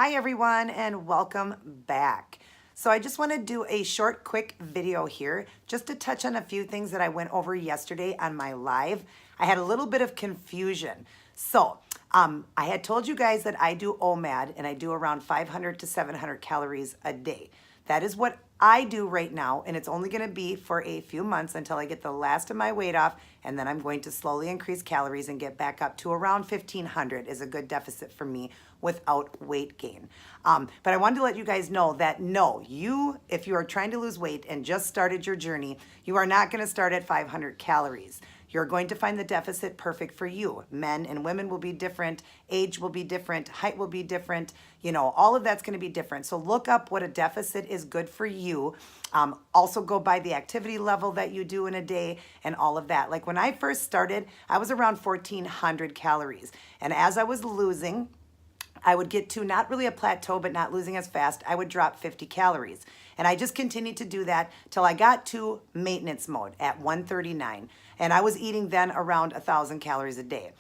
Hi everyone and welcome back. So I just want to do a short quick video here just to touch on a few things that I went over yesterday on my live. I had a little bit of confusion. So I had told you guys that I do OMAD and I do around 500 to 700 calories a day. That is what I do right now, and it's only going to be for a few months until I get the last of my weight off, and then I'm going to slowly increase calories and get back up to around 1,500 is a good deficit for me without weight gain. But I wanted to let you guys know that no, if you are trying to lose weight and just started your journey, you are not going to start at 500 calories. You're going to find the deficit perfect for you. Men and women will be different. Age will be different. Height will be different. You know, all of that's going to be different. So look up what a deficit is good for you. Also go by the activity level that you do in a day and all of that. Like when I first started, I was around 1,400 calories. And as I was losing, I would get to not really a plateau, but not losing as fast. I would drop 50 calories. And I just continued to do that till I got to maintenance mode at 139. And I was eating then around 1,000 calories a day.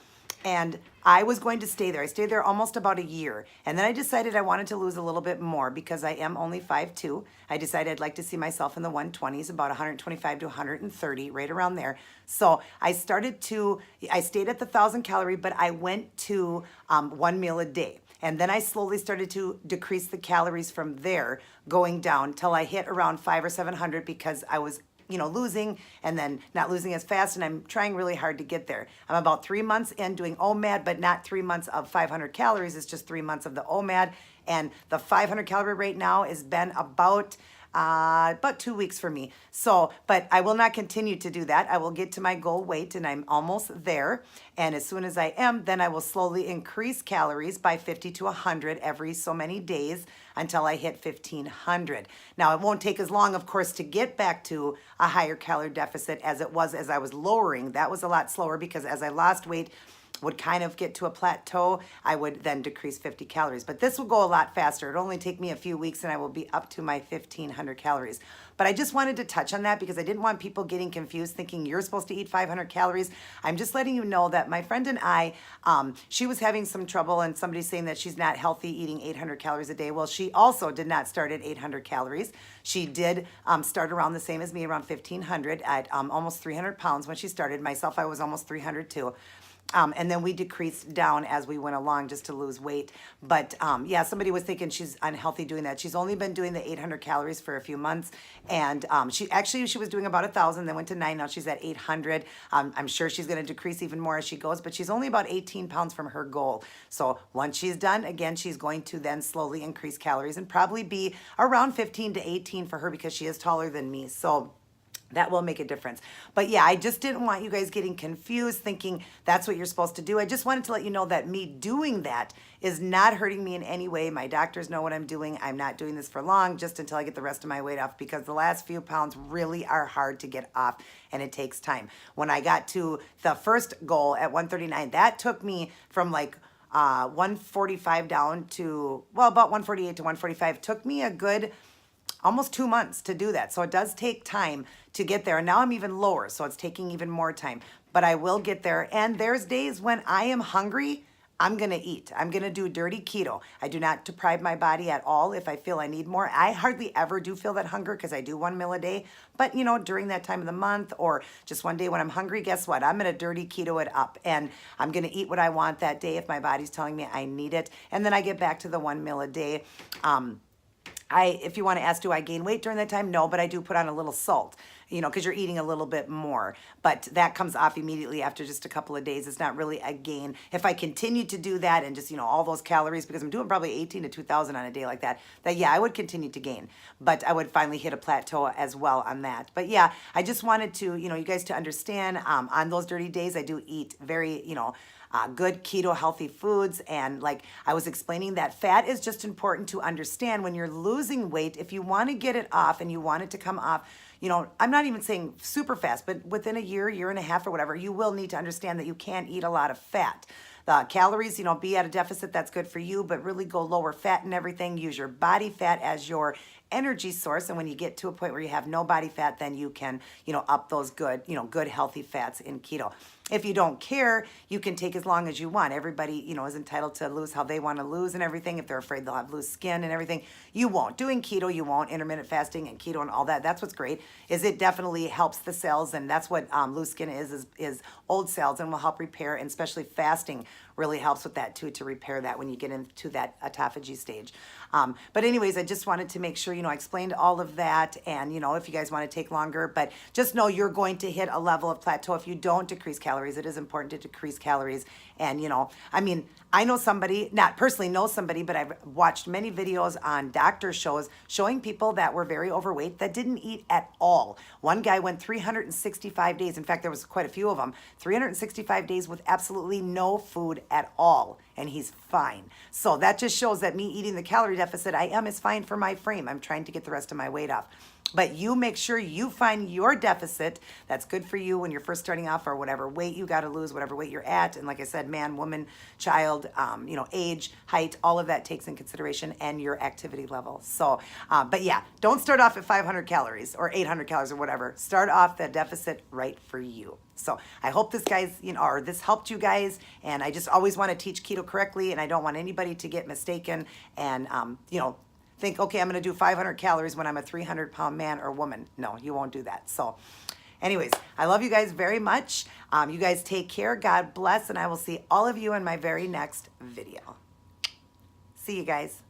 And I was going to stay there. I stayed there almost about a year. And then I decided I wanted to lose a little bit more because I am only 5'2". I decided I'd like to see myself in the 120s, about 125 to 130, right around there. So I stayed at the 1,000 calorie, but I went to 1 meal a day. And then I slowly started to decrease the calories from there, going down till I hit around 500 or 700 because I was losing and then not losing as fast, and I'm trying really hard to get there. I'm about 3 months in doing OMAD, but not 3 months of 500 calories. It's just 3 months of the OMAD, and the 500 calorie rate now has been about 2 weeks for me. So, but I will not continue to do that. I will get to my goal weight and I'm almost there. And as soon as I am, then I will slowly increase calories by 50 to 100 every so many days until I hit 1,500. Now, it won't take as long, of course, to get back to a higher calorie deficit as it was as I was lowering. That was a lot slower because as I lost weight, would kind of get to a plateau, I would then decrease 50 calories. But this will go a lot faster. It'll only take me a few weeks and I will be up to my 1,500 calories. But I just wanted to touch on that because I didn't want people getting confused thinking you're supposed to eat 500 calories. I'm just letting you know that my friend and I, she was having some trouble and somebody's saying that she's not healthy eating 800 calories a day. Well, she also did not start at 800 calories. She did start around the same as me, around 1,500 at almost 300 pounds when she started. Myself, I was almost 300 too. And then we decreased down as we went along just to lose weight. But yeah, somebody was thinking she's unhealthy doing that. She's only been doing the 800 calories for a few months. And she was doing about 1,000, then went to 9. Now she's at 800. I'm sure she's going to decrease even more as she goes, but she's only about 18 pounds from her goal. So once she's done, again, she's going to then slowly increase calories and probably be around 15 to 18 for her because she is taller than me. So that will make a difference. But yeah, I just didn't want you guys getting confused thinking that's what you're supposed to do. I just wanted to let you know that me doing that is not hurting me in any way. My doctors know what I'm doing. I'm not doing this for long, just until I get the rest of my weight off, because the last few pounds really are hard to get off and it takes time. When I got to the first goal at 139, that took me from like 145 down to, well, about 148 to 145. Took me a good almost 2 months to do that. So it does take time to get there. And now I'm even lower, so it's taking even more time. But I will get there. And there's days when I am hungry, I'm going to eat. I'm going to do dirty keto. I do not deprive my body at all if I feel I need more. I hardly ever do feel that hunger because I do 1 meal a day. But, during that time of the month or just one day when I'm hungry, guess what? I'm going to dirty keto it up. And I'm going to eat what I want that day if my body's telling me I need it. And then I get back to the 1 meal a day. If you want to ask, do I gain weight during that time? No, but I do put on a little salt, because you're eating a little bit more. But that comes off immediately after just a couple of days. It's not really a gain. If I continue to do that and just, all those calories, because I'm doing probably 18 to 2,000 on a day like that, yeah, I would continue to gain. But I would finally hit a plateau as well on that. But yeah, I just wanted to, you guys to understand on those dirty days, I do eat very, good keto healthy foods. And like I was explaining, that fat is just important to understand when you're losing weight. If you want to get it off and you want it to come off, I'm not even saying super fast, but within a year and a half or whatever, you will need to understand that you can't eat a lot of fat. the calories, be at a deficit. That's good for you, but really go lower fat and everything. Use your body fat as your energy source. And when you get to a point where you have no body fat, then you can, up those good, good healthy fats in keto. If you don't care, you can take as long as you want. Everybody, is entitled to lose how they want to lose and everything. If they're afraid they'll have loose skin and everything, you won't. Doing keto, you won't. Intermittent fasting and keto and all that. That's what's great. Is it definitely helps the cells, and that's what loose skin is old cells, and will help repair. And especially fasting really helps with that too, to repair that when you get into that autophagy stage. But anyways, I just wanted to make sure, I explained all of that, and if you guys want to take longer, but just know you're going to hit a level of plateau if you don't decrease calories. It is important to decrease calories. And, I know somebody, not personally know somebody, but I've watched many videos on doctor shows showing people that were very overweight that didn't eat at all. One guy went 365 days. In fact, there was quite a few of them, 365 days with absolutely no food at all. And he's fine. So that just shows that me eating the calorie deficit I am is fine for my frame. I'm trying to get the rest of my weight off. But you make sure you find your deficit that's good for you when you're first starting off, or whatever weight you got to lose, whatever weight you're at. And like I said, man, woman, child, age, height, all of that takes in consideration, and your activity level. So, but yeah, don't start off at 500 calories or 800 calories or whatever. Start off the deficit right for you. So I hope this or this helped you guys. And I just always want to teach keto correctly, and I don't want anybody to get mistaken and, think, okay, I'm going to do 500 calories when I'm a 300-pound man or woman. No, you won't do that. So anyways, I love you guys very much. You guys take care. God bless. And I will see all of you in my very next video. See you guys.